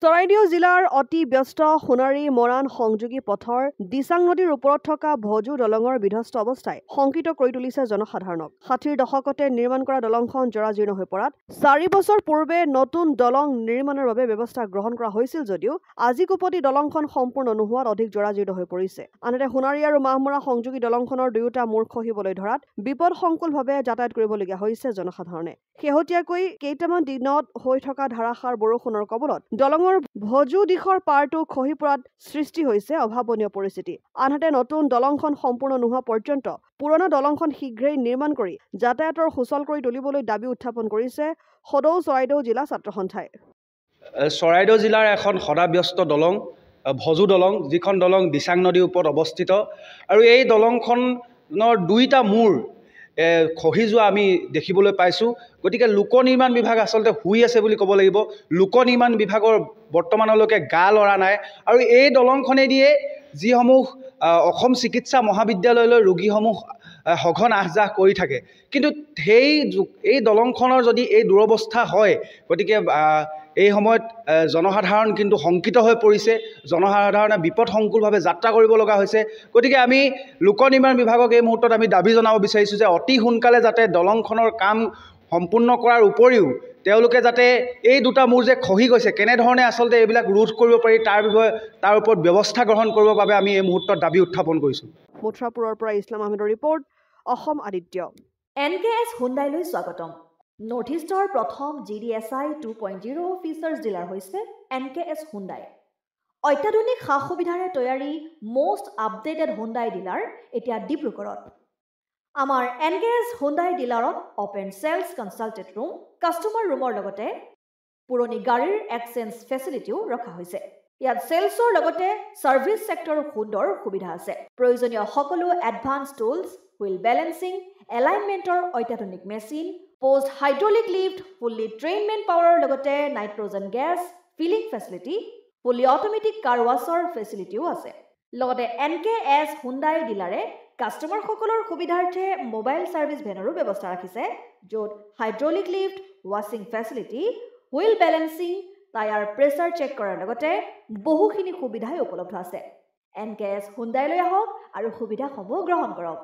চৰাইদেউ জিলাৰ অতি ব্যস্ত সোণাৰী মৰাণ সংযোগী পথৰ দিচাং নদীৰ ওপৰত থকা ভজু দলঙৰ বিধ্বস্ত অৱস্থাই শংকিত কৰি তুলিছে জনসাধাৰণক। ৬০ৰ দশকতে নিৰ্মাণ কৰা দলংখন জৰাজীৰ্ণ হৈ পৰাত ৪ বছৰ পূৰ্বে নতুন দলং নিৰ্মাণৰ বাবে ব্যৱস্থা গ্ৰহণ কৰা হৈছিল যদিও আজি কোপতি দলংখন সম্পূৰ্ণ নোহোৱাত অধিক জৰাজীৰ্ণ হৈ পৰিছে। আনহাতে সোণাৰী আৰু মাহমৰা সংযোগী দলংখনৰ দুয়োটা মূৰ খহিবলৈ ধৰাত বিপদসংকুলভাৱে যাতায়াত কৰিবলগীয়া হৈছে জনসাধাৰণে। শেহতীয়াকৈ কেইটামান দিনত হৈ থকা ধাৰাসাৰ বৰষুণৰ কবলত দলঙৰ ভজু দিশৰ পাৰটো খহি পৰাত সৃষ্টি হৈছে অভাৱনীয় পৰিস্থিতি। আনহাতে নতুন দলংখন সম্পূৰ্ণ নোহোৱা পৰ্যন্ত পুৰণা দলংখন শীঘ্ৰেই নিৰ্মাণ কৰি যাতায়াতৰ সুচল কৰি তুলিবলৈ দাবী উত্থাপন কৰিছে সদৌ চৰাইদেউ জিলা ছাত্ৰ সন্থাই। চৰাইদেউ জিলাৰ এখন সদাব্যস্ত দলং ভজু দলং, যিখন দলং দিচাং নদীৰ ওপৰত অৱস্থিত, আৰু এই দলংখনৰ দুইটা মূৰ খহি যোৱা আমি দেখিবলৈ পাইছোঁ। গতিকে লোক নিৰ্মাণ বিভাগ আচলতে শুই আছে বুলি ক'ব লাগিব। লোক নিৰ্মাণ বিভাগৰ বৰ্তমানলৈকে গা লৰা নাই, আৰু এই দলংখনেদিয়ে যিসমূহ অসম চিকিৎসা মহাবিদ্যালয়লৈ ৰোগীসমূহ সঘন আহ যাহ কৰি থাকে, কিন্তু এই দলংখনৰ যদি এই দুৰৱস্থা হয়, গতিকে এই সময়ত জনসাধাৰণ কিন্তু শংকিত হৈ পৰিছে। জনসাধাৰণে বিপদসংকুলভাৱে যাত্ৰা কৰিব লগা হৈছে। গতিকে আমি লোক নিৰ্মাণ বিভাগক এই মুহূৰ্তত আমি দাবী জনাব বিচাৰিছোঁ যে অতি সোনকালে যাতে দলংখনৰ কাম সম্পূৰ্ণ কৰাৰ উপৰিও তেওঁলোকে যাতে এই দুটা মূৰ যে খহি গৈছে, কেনেধৰণে আচলতে এইবিলাক ৰোধ কৰিব পাৰি তাৰ ওপৰত ব্যৱস্থা গ্ৰহণ কৰিবৰ বাবে আমি এই মুহূৰ্তত দাবী উত্থাপন কৰিছোঁ। মথুৰাপুৰৰ পৰা ইছলাম আহমেদৰ ৰিপৰ্ট, অসম আদিত্য। NKS হুণ্ডাইলৈ স্বাগতম। নৰ্থ ইষ্টৰ প্ৰথম GDSI 2.0 ফিচাৰ্ছ ডিলাৰ হৈছে NKS হুণ্ডাই। অত্যাধুনিক সা সুবিধাৰে তৈয়াৰী মষ্ট আপডেটেড হুণ্ডাই ডিলাৰ এতিয়া ডিব্ৰুগড়ত। আমাৰ NKS হুণ্ডাই ডিলাৰত open sales consulted room, customer ৰুমৰ লগতে পুৰণি গাড়ীৰ এক্সচেঞ্জ ফেচিলিটিও ৰখা হৈছে। ইয়াত চেলছৰ লগতে ছাৰ্ভিচ ছেক্টৰৰ সুন্দৰ সুবিধা আছে। প্ৰয়োজনীয় সকলো এডভান্স টুলছ, হুইল বেলেন্সিং, এলাইনমেণ্টৰ অত্যাধুনিক machine, post hydraulic lift, fully train men পাৱাৰৰ লগতে nitrogen gas filling facility, fully automatic car washer ফেচিলিটিও আছে। লগতে NKS হুণ্ডাই ডিলাৰে কাষ্টমাৰসকলৰ সুবিধাৰ্থে মোবাইল ছাৰ্ভিচ ভেনৰো ব্যৱস্থা ৰাখিছে, য'ত হাইড্ৰলিক লিফ্ট, ৱাশ্বিং facility, wheel balancing, tyre pressure check কৰাৰ লগতে বহুখিনি সুবিধাই উপলব্ধ আছে। NKS হুণ্ডাইলৈ আহক আৰু সুবিধাসমূহ গ্ৰহণ কৰক।